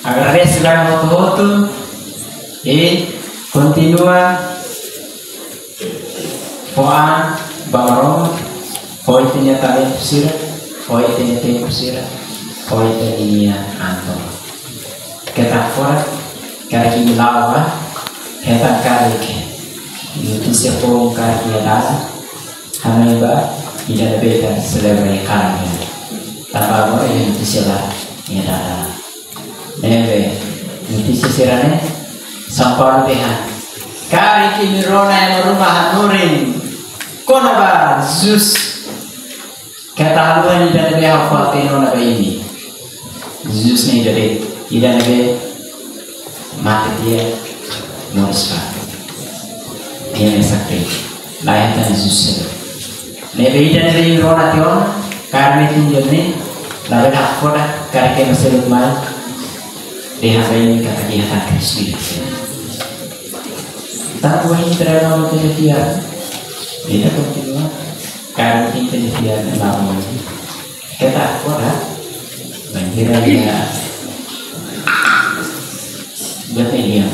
Agradeço a todo e continua poan bangarom hoi tenya talen pusira hoi tenya tem pusira hoi tenya anto kita fora kara ki lawa kita kara ki notícia pom kara ki ada hanaiba ida beta celebrate kara tanpa boleh notícia lah ya ada neve notícia serane sampar behan kari kini rona yang rumah nurin kona ba zus kata haluan ida nebe hafal tenona ba ini zus ni dari ida nebe mati dia morispa dia sakri layan tan zus nebe ida nebe rona tion karena tinjamne lalu hafal kari kini masih rumah dia ini kata dia tak Kristi. Tak boleh terlalu terlihat. Dia continua. Karena kita terlihat lama ini. Kita orang banjir dia bermedia.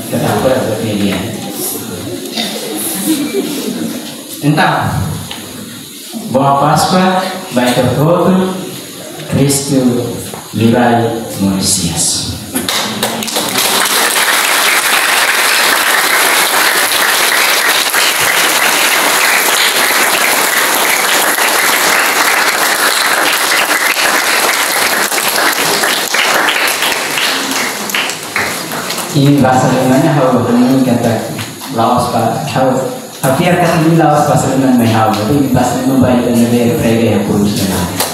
Kita orang bermedia. Entah bahwa Pasca baik tertutup Kristus Livrai Mauricius. Ini bahasa Yunani hau ini kata Laos pak hau hampir kata ini Laos bahasa Yunani hau tapi bahasa Yunani baik dan lebih prega yang kurus dengan